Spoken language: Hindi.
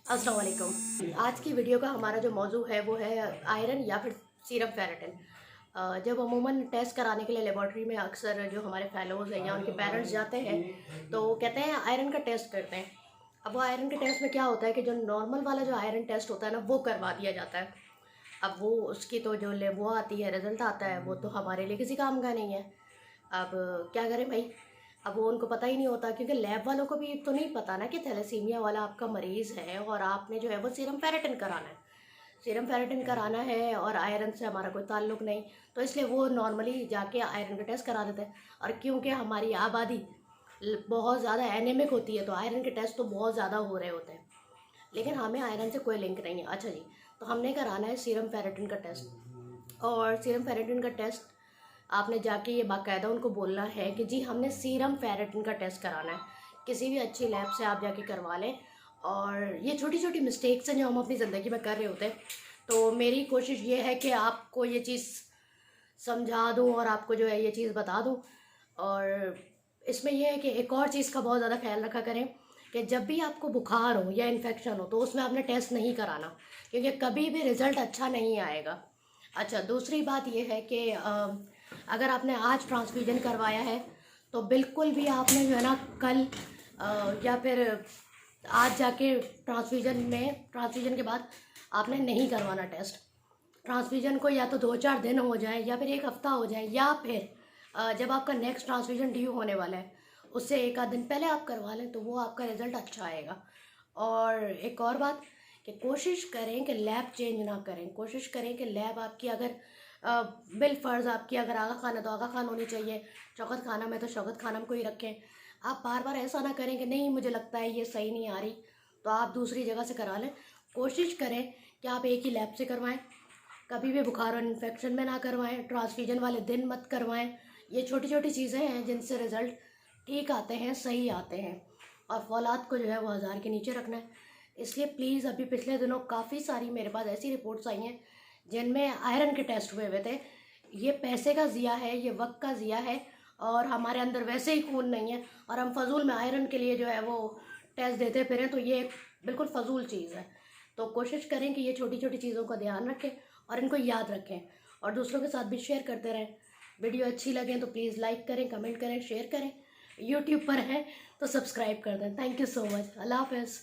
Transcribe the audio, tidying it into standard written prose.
अस्सलाम वालेकुम। आज की वीडियो का हमारा जो मौजू है वो है आयरन या फिर सीरम फेरेटिन। जब अमूमन टेस्ट कराने के लिए लेबॉर्ट्री में अक्सर जो हमारे फेलोज़ हैं या उनके पेरेंट्स जाते हैं तो कहते हैं आयरन का टेस्ट करते हैं। अब वो आयरन के टेस्ट में क्या होता है कि जो नॉर्मल वाला जो आयरन टेस्ट होता है ना वो करवा दिया जाता है। अब वो उसकी तो जो वो आती है, रिज़ल्ट आता है, वो तो हमारे लिए किसी काम का नहीं है। अब क्या करें भाई। अब वो उनको पता ही नहीं होता क्योंकि लैब वालों को भी तो नहीं पता ना कि थैलेसीमिया वाला आपका मरीज़ है और आपने जो है वो सीरम फेरेटिन कराना है। सीरम फेरेटिन कराना है और आयरन से हमारा कोई ताल्लुक़ नहीं, तो इसलिए वो नॉर्मली जाके आयरन का टेस्ट करा देते हैं। और क्योंकि हमारी आबादी बहुत ज़्यादा एनेमिक होती है तो आयरन के टेस्ट तो बहुत ज़्यादा हो रहे होते हैं, लेकिन हमें आयरन से कोई लिंक नहीं है। अच्छा जी, तो हमने कराना है सीरम फेरेटिन का टेस्ट। और सीरम फेरेटिन का टेस्ट आपने जाके ये बाकायदा उनको बोलना है कि जी हमने सीरम फेरेटिन का टेस्ट कराना है। किसी भी अच्छी लैब से आप जाके करवा लें। और ये छोटी छोटी मिस्टेक्स हैं जो हम अपनी ज़िंदगी में कर रहे होते हैं, तो मेरी कोशिश ये है कि आपको ये चीज़ समझा दूँ और आपको जो है ये चीज़ बता दूँ। और इसमें यह है कि एक और चीज़ का बहुत ज़्यादा ख्याल रखा करें कि जब भी आपको बुखार हो या इन्फेक्शन हो तो उसमें आपने टेस्ट नहीं कराना, क्योंकि कभी भी रिज़ल्ट अच्छा नहीं आएगा। अच्छा, दूसरी बात यह है कि अगर आपने आज ट्रांसफ्यूजन करवाया है तो बिल्कुल भी आपने जो है ना कल या फिर आज जाके ट्रांसफ्यूजन के बाद आपने नहीं करवाना टेस्ट। ट्रांसफ्यूजन को या तो 2-4 दिन हो जाए या फिर 1 हफ़्ता हो जाए, या फिर जब आपका नेक्स्ट ट्रांसफ्यूजन ड्यू होने वाला है उससे 1 आध दिन पहले आप करवा लें तो वो आपका रिज़ल्ट अच्छा आएगा। और एक और बात कि कोशिश करें कि लैब चेंज ना करें। कोशिश करें कि लैब आपकी अगर बिल फ़र्ज़ आपकी अगर आगा खाना तो आगा खान होनी चाहिए, शौकत खाना में तो शौकत खाना में को ही रखें। आप बार बार ऐसा ना करें कि नहीं मुझे लगता है ये सही नहीं आ रही तो आप दूसरी जगह से करा लें। कोशिश करें कि आप एक ही लैब से करवाएं, कभी भी बुखार और इन्फेक्शन में ना करवाएं, ट्रांसफ्यूजन वाले दिन मत करवाएं। ये छोटी छोटी चीज़ें हैं जिनसे रिज़ल्ट ठीक आते हैं, सही आते हैं। और फौलाद को जो है वो 1000 के नीचे रखना है। इसलिए प्लीज़, अभी पिछले दिनों काफ़ी सारी मेरे पास ऐसी रिपोर्ट्स आई हैं जिनमें आयरन के टेस्ट हुए थे। ये पैसे का ज़िया है, ये वक्त का ज़िया है, और हमारे अंदर वैसे ही खून नहीं है और हम फजूल में आयरन के लिए जो है वो टेस्ट देते फिरें, तो ये बिल्कुल फ़जूल चीज़ है। तो कोशिश करें कि ये छोटी छोटी चीज़ों का ध्यान रखें और इनको याद रखें और दूसरों के साथ भी शेयर करते रहें। वीडियो अच्छी लगे तो प्लीज़ लाइक करें, कमेंट करें, शेयर करें। यूट्यूब पर हैं तो सब्सक्राइब कर दें। Thank you so much. अल्लाह हाफ़िज़।